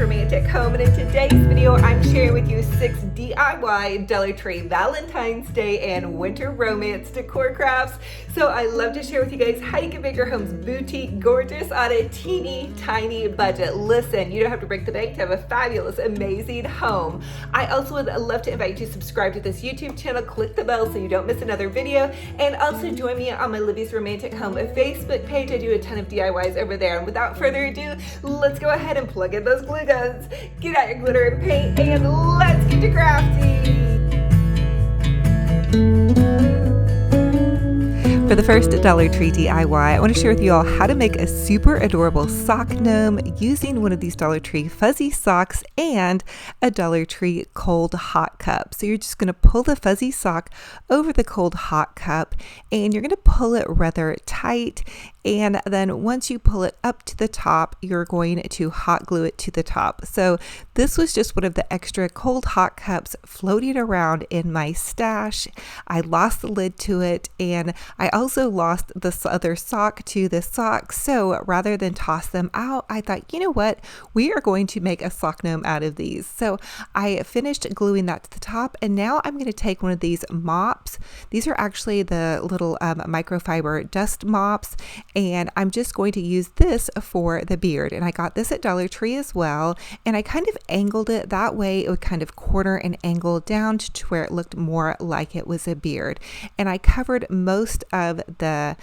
Romantic Home, and in today's video I'm sharing with you 6 DIY Dollar Tree Valentine's Day and Winter Romance decor crafts. So I love to share with you guys how you can make your homes boutique gorgeous on a teeny tiny budget. Listen, you don't have to break the bank to have a fabulous, amazing home. I also would love to invite you to subscribe to this YouTube channel, click the bell so you don't miss another video, and also join me on my Olivia's Romantic Home Facebook page. I do a ton of DIYs over there, and without further ado, let's go ahead and plug in those glue guns, get out your glitter and paint, and let's get to crafty! For the first Dollar Tree DIY, I want to share with you all how to make a super adorable sock gnome using one of these Dollar Tree fuzzy socks and a Dollar Tree cold hot cup. So you're just going to pull the fuzzy sock over the cold hot cup, and you're going to pull it rather tight, and then once you pull it up to the top, you're going to hot glue it to the top. So this was just one of the extra cold hot cups floating around in my stash. I lost the lid to it, and I also lost this other sock to this sock. So rather than toss them out, I thought, you know what, we are going to make a sock gnome out of these. So I finished gluing that to the top, and now I'm going to take one of these mops. These are actually the little microfiber dust mops, and I'm just going to use this for the beard. And I got this at Dollar Tree as well, and I kind of angled it that way it would kind of corner and angle down to where it looked more like it was a beard. And I covered most of the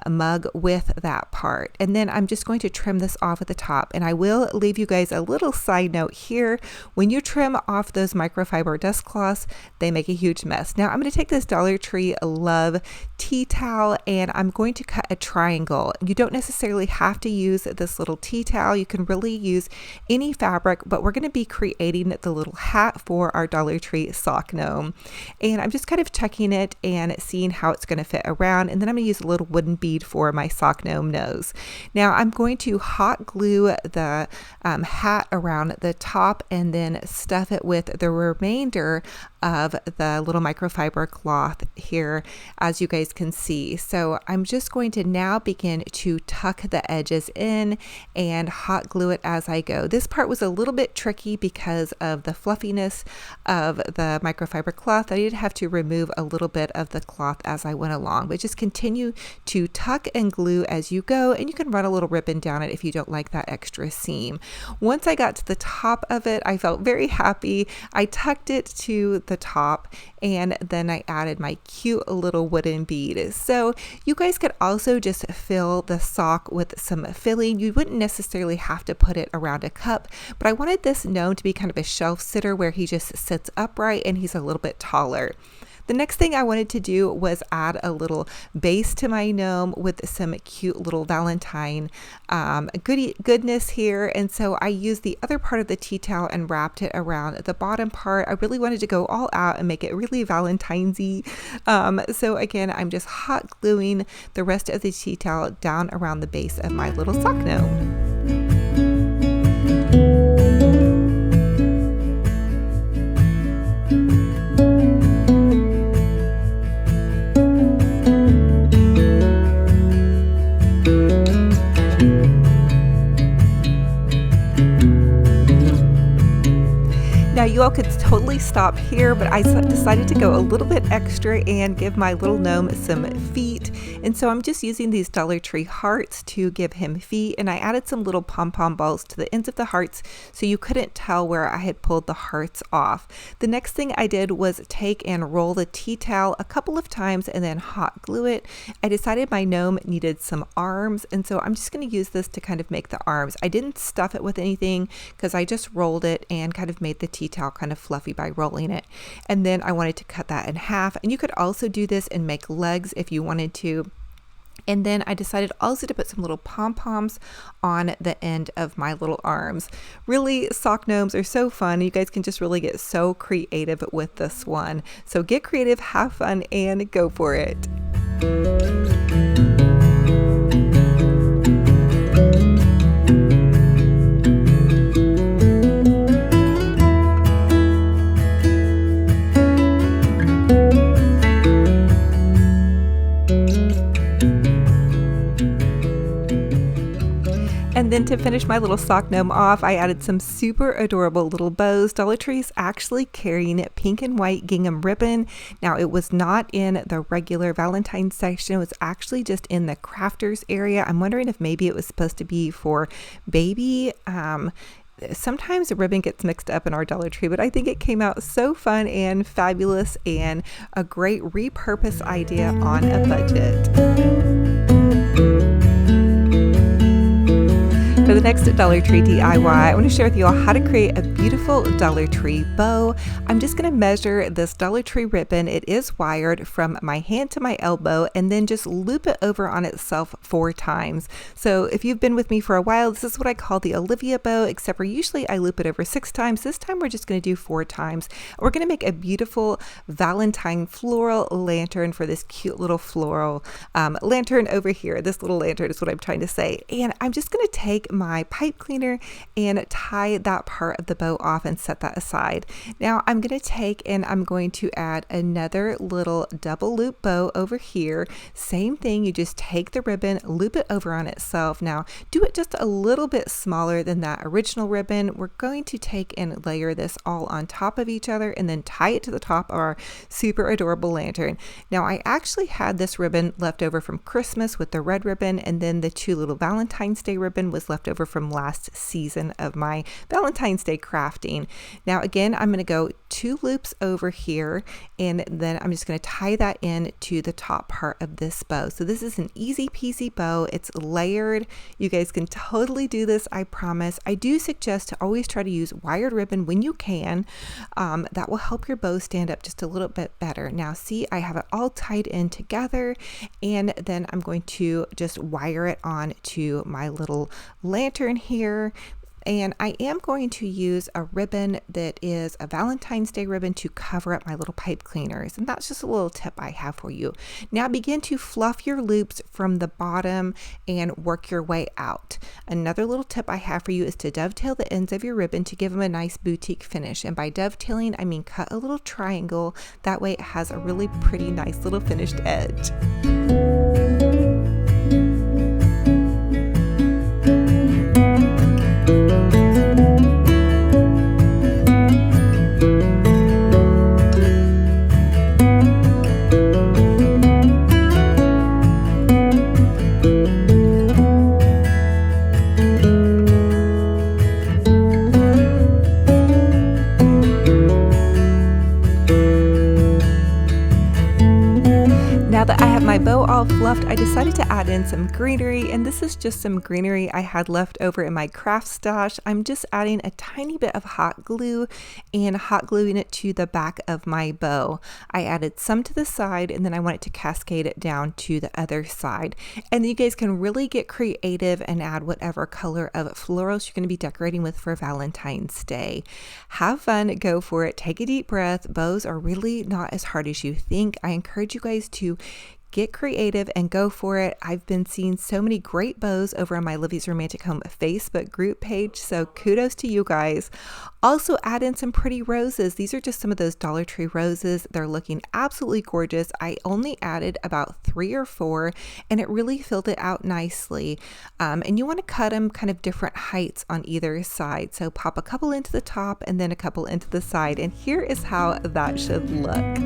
mug with that part, and then I'm just going to trim this off at the top. And I will leave you guys a little side note here: when you trim off those microfiber dust cloths, they make a huge mess. Now I'm going to take this Dollar Tree Love tea towel, and I'm going to cut a triangle. You don't necessarily have to use this little tea towel. You can really use any fabric, but we're going to be creating the little hat for our Dollar Tree sock gnome. And I'm just kind of checking it and seeing how it's going to fit around, and then I'm going to use a little wooden bead for my sock gnome nose. Now I'm going to hot glue the hat around the top and then stuff it with the remainder of the little microfiber cloth here, as you guys can see. So I'm just going to now begin to tuck the edges in and hot glue it as I go. This part was a little bit tricky because of the fluffiness of the microfiber cloth. I did have to remove a little bit of the cloth as I went along, but just continue to tuck and glue as you go, and you can run a little ribbon down it if you don't like that extra seam. Once I got to the top of it, I felt very happy. I tucked it to the top, and then I added my cute little wooden bead. So you guys could also just fill the sock with some filling. You wouldn't necessarily have to put it around a cup, but I wanted this gnome to be kind of a shelf sitter where he just sits upright and he's a little bit taller. The next thing I wanted to do was add a little base to my gnome with some cute little Valentine goodness here. And so I used the other part of the tea towel and wrapped it around the bottom part. I really wanted to go all out and make it really Valentine's-y. So again, I'm just hot gluing the rest of the tea towel down around the base of my little sock gnome. Now you all could totally stop here, but I decided to go a little bit extra and give my little gnome some feet. And so I'm just using these Dollar Tree hearts to give him feet, and I added some little pom-pom balls to the ends of the hearts so you couldn't tell where I had pulled the hearts off. The next thing I did was take and roll the tea towel a couple of times and then hot glue it. I decided my gnome needed some arms, and so I'm just going to use this to kind of make the arms. I didn't stuff it with anything because I just rolled it and kind of made the tea towel kind of fluffy by rolling it. And then I wanted to cut that in half, and you could also do this and make legs if you wanted to. And then I decided also to put some little pom-poms on the end of my little arms. Really, sock gnomes are so fun. You guys can just really get so creative with this one. So get creative, have fun, and go for it. And then to finish my little sock gnome off, I added some super adorable little bows. Dollar Tree is actually carrying pink and white gingham ribbon. Now it was not in the regular Valentine's section, it was actually just in the crafters area. I'm wondering if maybe it was supposed to be for baby. Sometimes the ribbon gets mixed up in our Dollar Tree, but I think it came out so fun and fabulous and a great repurpose idea on a budget. For the next Dollar Tree DIY, I want to share with you all how to create a beautiful Dollar Tree bow. I'm just going to measure this Dollar Tree ribbon. It is wired from my hand to my elbow and then just loop it over on itself 4 times. So if you've been with me for a while, this is what I call the Olivia bow, except for usually I loop it over 6 times. This time we're just going to do 4 times. We're going to make a beautiful Valentine floral lantern for this cute little floral lantern over here. This little lantern is what I'm trying to say. And I'm just going to take my pipe cleaner and tie that part of the bow off and set that aside. Now I'm going to take and I'm going to add another little double loop bow over here. Same thing, you just take the ribbon, loop it over on itself. Now do it just a little bit smaller than that original ribbon. We're going to take and layer this all on top of each other and then tie it to the top of our super adorable lantern. Now I actually had this ribbon left over from Christmas with the red ribbon, and then the 2 little Valentine's Day ribbon was left over from last season of my Valentine's Day crafting. Now again, I'm going to go 2 loops over here, and then I'm just going to tie that in to the top part of this bow. So this is an easy peasy bow. It's layered. You guys can totally do this, I promise. I do suggest to always try to use wired ribbon when you can. That will help your bow stand up just a little bit better. Now see, I have it all tied in together, and then I'm going to just wire it on to my little lantern here. And I am going to use a ribbon that is a Valentine's Day ribbon to cover up my little pipe cleaners. And that's just a little tip I have for you. Now begin to fluff your loops from the bottom and work your way out. Another little tip I have for you is to dovetail the ends of your ribbon to give them a nice boutique finish. And by dovetailing, I mean cut a little triangle. That way it has a really pretty nice little finished edge. Now that I have my bow all fluffed, I decided to add in some greenery, and this is just some greenery I had left over in my craft stash. I'm just adding a tiny bit of hot glue and hot gluing it to the back of my bow. I added some to the side, and then I want it to cascade it down to the other side. And you guys can really get creative and add whatever color of florals you're going to be decorating with for Valentine's Day. Have fun, go for it, take a deep breath. Bows are really not as hard as you think. I encourage you guys to get creative and go for it. I've been seeing so many great bows over on my Livy's Romantic Home Facebook group page, so kudos to you guys. Also add in some pretty roses. These are just some of those Dollar Tree roses. They're looking absolutely gorgeous. I only added about 3 or 4, and it really filled it out nicely. And you want to cut them kind of different heights on either side. So pop a couple into the top and then a couple into the side. And here is how that should look.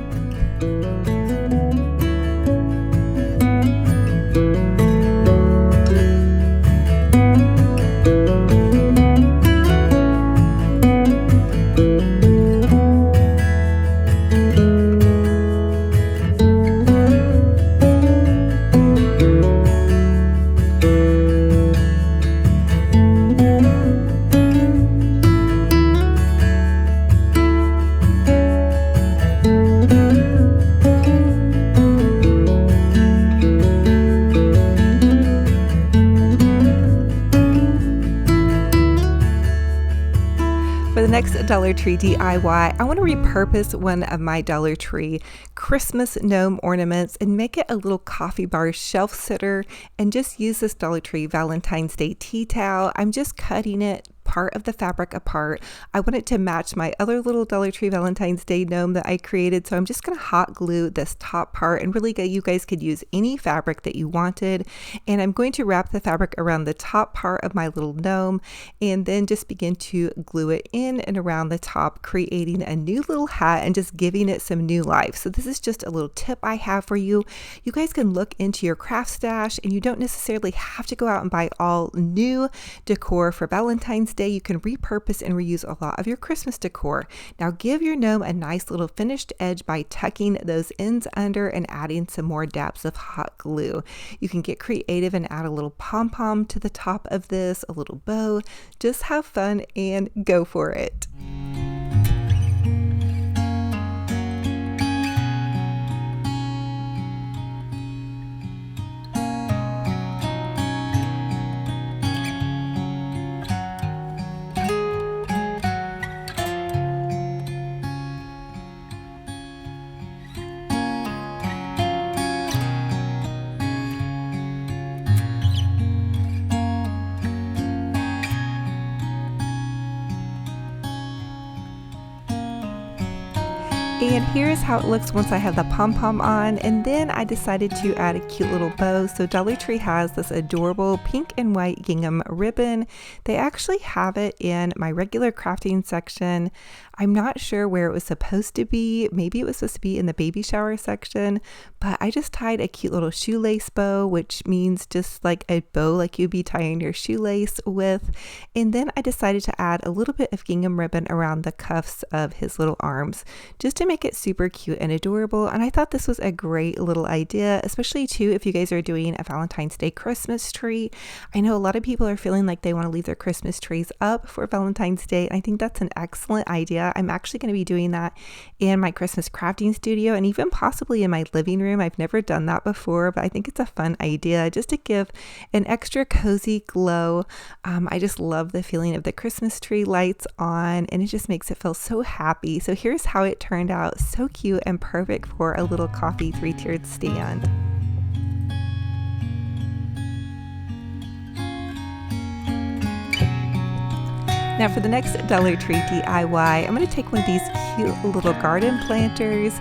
Next Dollar Tree DIY, I want to repurpose one of my Dollar Tree Christmas gnome ornaments and make it a little coffee bar shelf sitter, and just use this Dollar Tree Valentine's Day tea towel. I'm just cutting it part of the fabric apart. I want it to match my other little Dollar Tree Valentine's Day gnome that I created, so I'm just going to hot glue this top part, and really you guys could use any fabric that you wanted. And I'm going to wrap the fabric around the top part of my little gnome and then just begin to glue it in and around the top, creating a new little hat and just giving it some new life. So this is just a little tip I have for you. You guys can look into your craft stash, and you don't necessarily have to go out and buy all new decor for Valentine's Day. You can repurpose and reuse a lot of your Christmas decor. Now give your gnome a nice little finished edge by tucking those ends under and adding some more dabs of hot glue. You can get creative and add a little pom-pom to the top of this, a little bow. Just have fun and go for it. And here's how it looks once I have the pom-pom on, and then I decided to add a cute little bow. So Dollar Tree has this adorable pink and white gingham ribbon. They actually have it in my regular crafting section. I'm not sure where it was supposed to be. Maybe it was supposed to be in the baby shower section, but I just tied a cute little shoelace bow, which means just like a bow like you'd be tying your shoelace with. And then I decided to add a little bit of gingham ribbon around the cuffs of his little arms, just to make it super cute and adorable. And I thought this was a great little idea, especially too if you guys are doing a Valentine's Day Christmas tree. I know a lot of people are feeling like they want to leave their Christmas trees up for Valentine's Day. I think that's an excellent idea. I'm actually going to be doing that in my Christmas crafting studio and even possibly in my living room. I've never done that before, but I think it's a fun idea just to give an extra cozy glow. I just love the feeling of the Christmas tree lights on, and it just makes it feel so happy. So here's how it turned out. So cute and perfect for a little coffee 3-tiered stand. Now for the next Dollar Tree DIY, I'm going to take one of these cute little garden planters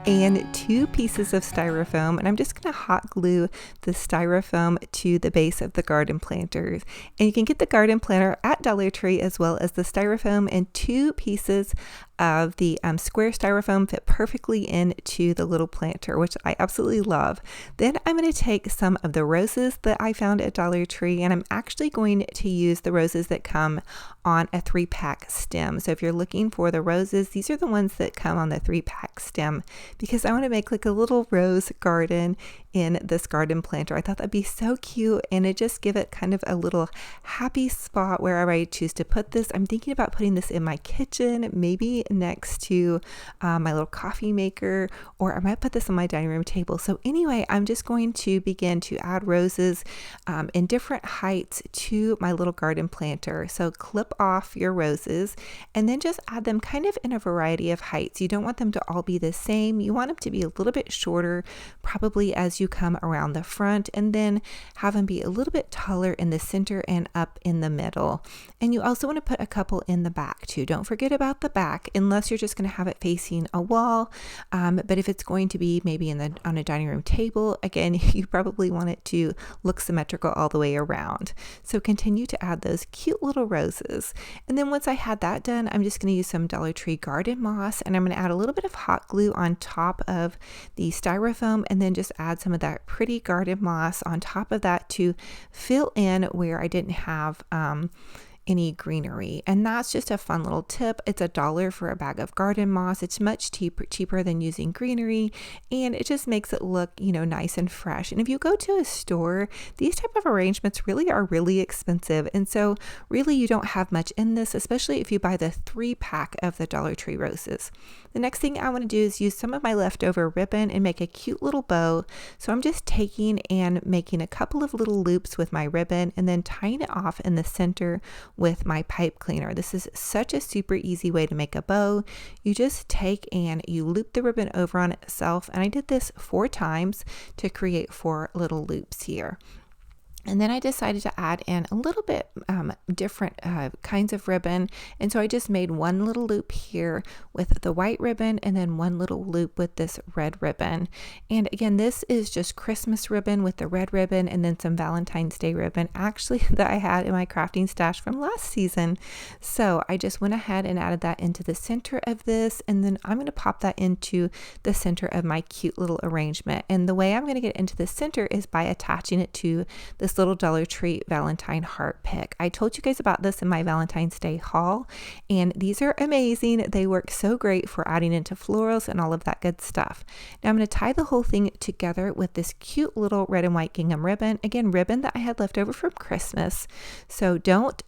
and 2 pieces of styrofoam, and I'm just going to hot glue the styrofoam to the base of the garden planters. And you can get the garden planter at Dollar Tree as well as the styrofoam, and 2 pieces of the square styrofoam fit perfectly into the little planter, which I absolutely love. Then I'm going to take some of the roses that I found at Dollar Tree, and I'm actually going to use the roses that come on a 3-pack stem. So if you're looking for the roses, these are the ones that come on the 3-pack stem, because I want to make like a little rose garden in this garden planter. I thought that'd be so cute, and it just give it kind of a little happy spot wherever I choose to put this. I'm thinking about putting this in my kitchen, maybe next to my little coffee maker, or I might put this on my dining room table. So anyway, I'm just going to begin to add roses in different heights to my little garden planter. So clip off your roses and then just add them kind of in a variety of heights. You don't want them to all be the same. You want them to be a little bit shorter, probably as you come around the front, and then have them be a little bit taller in the center and up in the middle. And you also want to put a couple in the back too. Don't forget about the back, unless you're just going to have it facing a wall. But if it's going to be maybe on a dining room table, again, you probably want it to look symmetrical all the way around. So continue to add those cute little roses. And then once I had that done, I'm just going to use some Dollar Tree garden moss, and I'm going to add a little bit of hot glue on top of the styrofoam, and then just add some of that pretty garden moss on top of that to fill in where I didn't have any greenery. And that's just a fun little tip. It's $1 for a bag of garden moss. It's much cheaper than using greenery, and it just makes it look, nice and fresh. And if you go to a store, these type of arrangements really are really expensive. And so really you don't have much in this, especially if you buy the 3-pack of the Dollar Tree roses. The next thing I want to do is use some of my leftover ribbon and make a cute little bow. So I'm just taking and making a couple of little loops with my ribbon and then tying it off in the center with my pipe cleaner. This is such a super easy way to make a bow. You just take and you loop the ribbon over on itself. And I did this 4 times to create 4 little loops here. And then I decided to add in a little bit different kinds of ribbon. And so I just made one little loop here with the white ribbon and then one little loop with this red ribbon. And again, this is just Christmas ribbon with the red ribbon and then some Valentine's Day ribbon actually that I had in my crafting stash from last season. So I just went ahead and added that into the center of this. And then I'm going to pop that into the center of my cute little arrangement. And the way I'm going to get into the center is by attaching it to this little Dollar Tree Valentine heart pick. I told you guys about this in my Valentine's Day haul, and these are amazing. They work so great for adding into florals and all of that good stuff. Now I'm going to tie the whole thing together with this cute little red and white gingham ribbon. Again, ribbon that I had left over from Christmas. So don't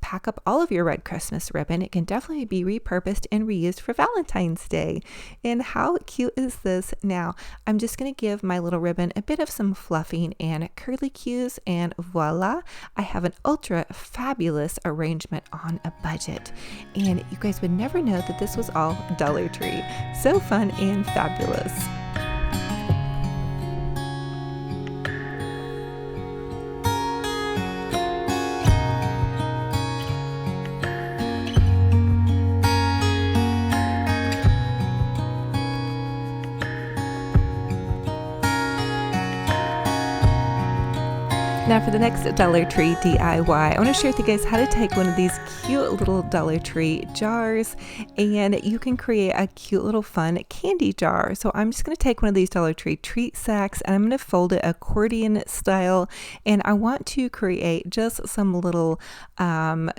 pack up all of your red Christmas ribbon. It can definitely be repurposed and reused for Valentine's Day. And how cute is this? Now I'm just going to give my little ribbon a bit of some fluffing and curly cues, and voila, I have an ultra fabulous arrangement on a budget. And you guys would never know that this was all Dollar Tree. So fun and fabulous. Now for the next Dollar Tree DIY, I want to share with you guys how to take one of these cute little Dollar Tree jars and you can create a cute little fun candy jar. So I'm just going to take one of these Dollar Tree treat sacks and I'm going to fold it accordion style, and I want to create just some little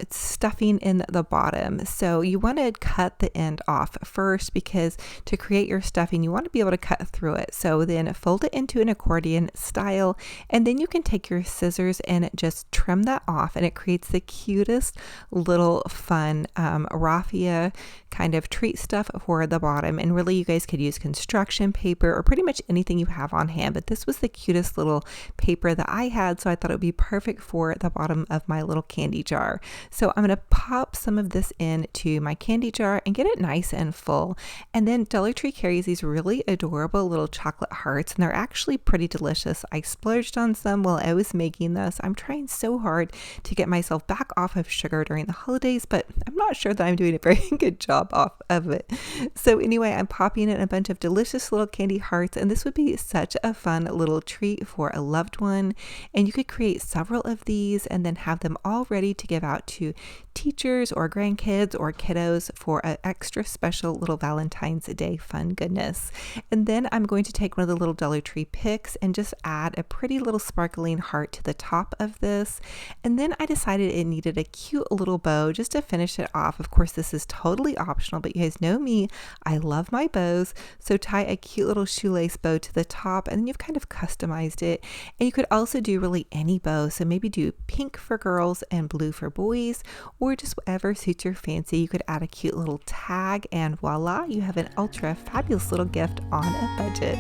stuffing in the bottom. So you want to cut the end off first, because to create your stuffing you want to be able to cut through it. So then fold it into an accordion style, and then you can take your scissors and just trim that off, and it creates the cutest little fun raffia kind of treat stuff for the bottom. And really you guys could use construction paper or pretty much anything you have on hand, but this was the cutest little paper that I had, so I thought it would be perfect for the bottom of my little candy jar. So I'm going to pop some of this into my candy jar and get it nice and full. And then Dollar Tree carries these really adorable little chocolate hearts, and they're actually pretty delicious. I splurged on some while I was making this. I'm trying so hard to get myself back off of sugar during the holidays, but I'm not sure that I'm doing a very good job off of it. So anyway, I'm popping in a bunch of delicious little candy hearts, and this would be such a fun little treat for a loved one. And you could create several of these and then have them all ready to give out to teachers or grandkids or kiddos for an extra special little Valentine's Day fun goodness. And then I'm going to take one of the little Dollar Tree picks and just add a pretty little sparkling heart to the top of this. And then I decided it needed a cute little bow just to finish it off. Of course, this is totally optional, but you guys know me, I love my bows. So tie a cute little shoelace bow to the top, and then you've kind of customized it. And you could also do really any bow. So maybe do pink for girls and blue for boys, or just whatever suits your fancy. You could add a cute little tag, and voila, you have an ultra fabulous little gift on a budget.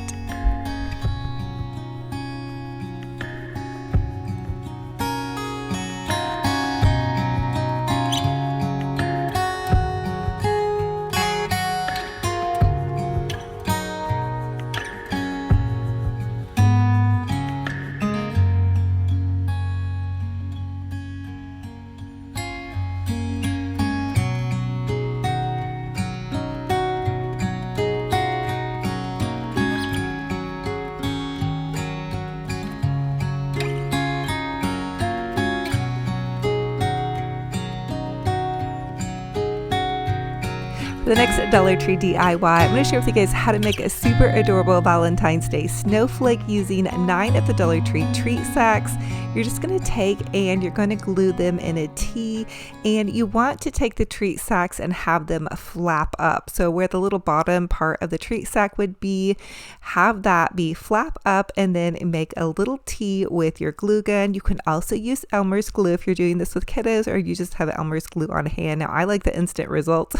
The next Dollar Tree DIY, I'm going to share with you guys how to make a super adorable Valentine's Day snowflake using 9 of the Dollar Tree treat sacks. You're just going to take and you're going to glue them in a T, and you want to take the treat sacks and have them flap up. So where the little bottom part of the treat sack would be, have that be flap up, and then make a little T with your glue gun. You can also use Elmer's glue if you're doing this with kiddos, or you just have Elmer's glue on hand. Now I like the instant result.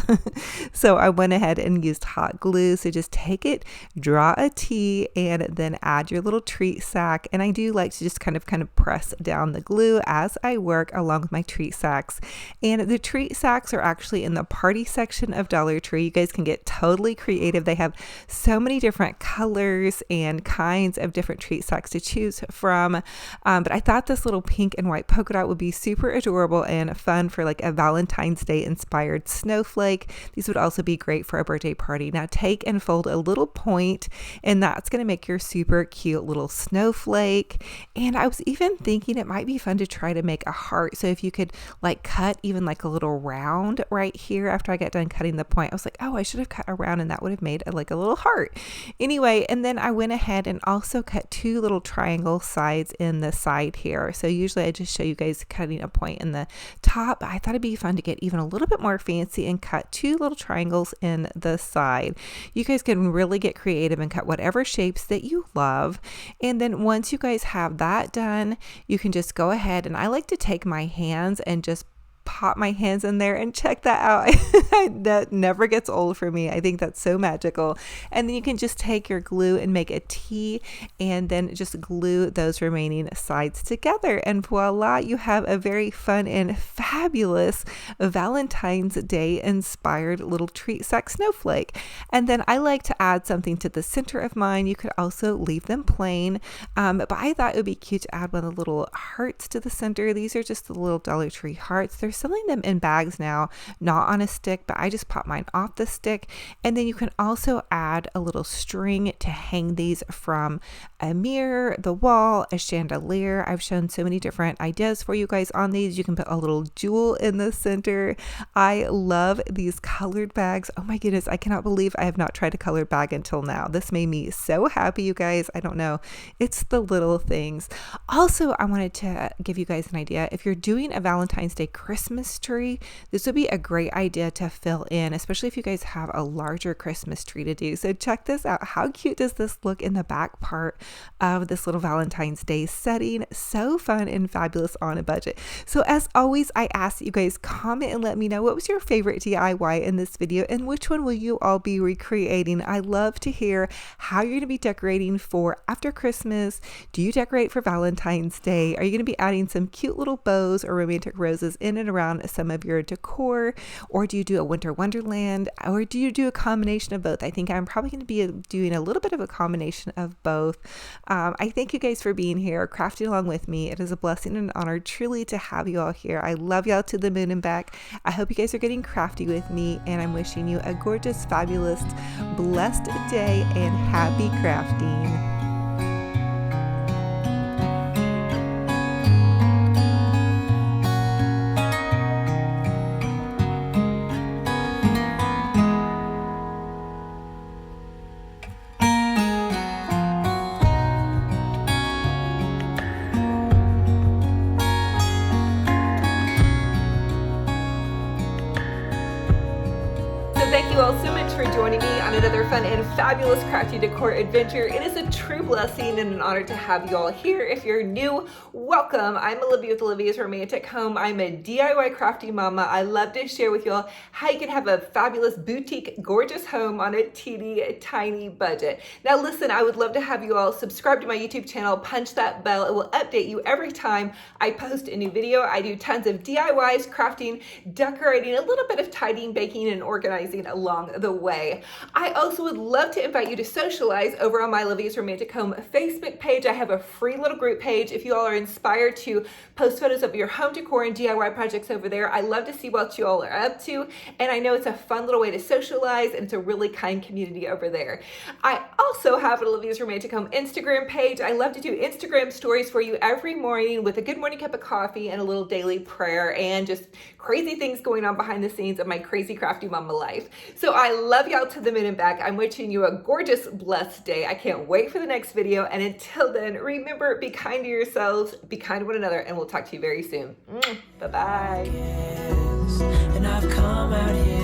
So I went ahead and used hot glue. So just take it, draw a T, and then add your little treat sack. And I do like to just kind of press down the glue as I work along with my treat sacks. And the treat sacks are actually in the party section of Dollar Tree. You guys can get totally creative. They have so many different colors and kinds of different treat sacks to choose from. But I thought this little pink and white polka dot would be super adorable and fun for like a Valentine's Day inspired snowflake. These would also be great for a birthday party. Now take and fold a little point, and that's going to make your super cute little snowflake. And I was even thinking it might be fun to try to make a heart. So if you could like cut even like a little round right here after I got done cutting the point, I was like, oh, I should have cut a round and that would have made like a little heart. Anyway, and then I went ahead and also cut two little triangle sides in the side here. So usually I just show you guys cutting a point in the top. I thought it'd be fun to get even a little bit more fancy and cut two little triangles in the side. You guys can really get creative and cut whatever shapes that you love. And then once you guys have that done, you can just go ahead, and I like to take my hands and just pop my hands in there and check that out. That never gets old for me. I think that's so magical. And then you can just take your glue and make a T, and then just glue those remaining sides together, and voila, you have a very fun and fabulous Valentine's Day inspired little treat sack snowflake. And then I like to add something to the center of mine. You could also leave them plain, but I thought it would be cute to add one of the little hearts to the center. These are just the little Dollar Tree hearts. They're selling them in bags now, not on a stick, but I just pop mine off the stick. And then you can also add a little string to hang these from a mirror, the wall, a chandelier. I've shown so many different ideas for you guys on these. You can put a little jewel in the center. I love these colored bags. Oh my goodness, I cannot believe I have not tried a colored bag until now. This made me so happy, you guys. I don't know. It's the little things. Also, I wanted to give you guys an idea. If you're doing a Valentine's Day Christmas tree, this would be a great idea to fill in, especially if you guys have a larger Christmas tree to do. So check this out. How cute does this look in the back part of this little Valentine's Day setting? So fun and fabulous on a budget. So as always, I ask that you guys comment and let me know what was your favorite DIY in this video, and which one will you all be recreating. I love to hear how you're going to be decorating for after Christmas. Do you decorate for Valentine's Day? Are you going to be adding some cute little bows or romantic roses in and around some of your decor, or do you do a winter wonderland, or do you do a combination of both? I think I'm probably going to be doing a little bit of a combination of both. I thank you guys for being here, crafting along with me. It is a blessing and an honor truly to have you all here. I love y'all to the moon and back. I hope you guys are getting crafty with me, and I'm wishing you a gorgeous, fabulous, blessed day and happy crafting. Thank you all so much for joining me on another fun and fabulous crafty decor adventure. It is a true blessing and an honor to have you all here. If you're new, welcome. I'm Olivia with Olivia's Romantic Home. I'm a DIY crafty mama. I love to share with you all how you can have a fabulous boutique, gorgeous home on a teeny tiny budget. Now listen, I would love to have you all subscribe to my YouTube channel, punch that bell. It will update you every time I post a new video. I do tons of DIYs, crafting, decorating, a little bit of tidying, baking, and organizing along the way. I also would love to invite you to socialize over on my Olivia's Romantic Home Facebook page. I have a free little group page if you all are inspired to post photos of your home decor and DIY projects over there. I love to see what you all are up to, and I know it's a fun little way to socialize, and it's a really kind community over there. I also have an Olivia's Romantic Home Instagram page. I love to do Instagram stories for you every morning with a good morning cup of coffee and a little daily prayer and just crazy things going on behind the scenes of my crazy crafty mama life. So I love y'all to the moon and back. I'm wishing you a gorgeous, blessed day. I can't wait for the next video. And until then, remember, be kind to yourselves, be kind to one another, and we'll talk to you very soon. Bye-bye. And I've come out here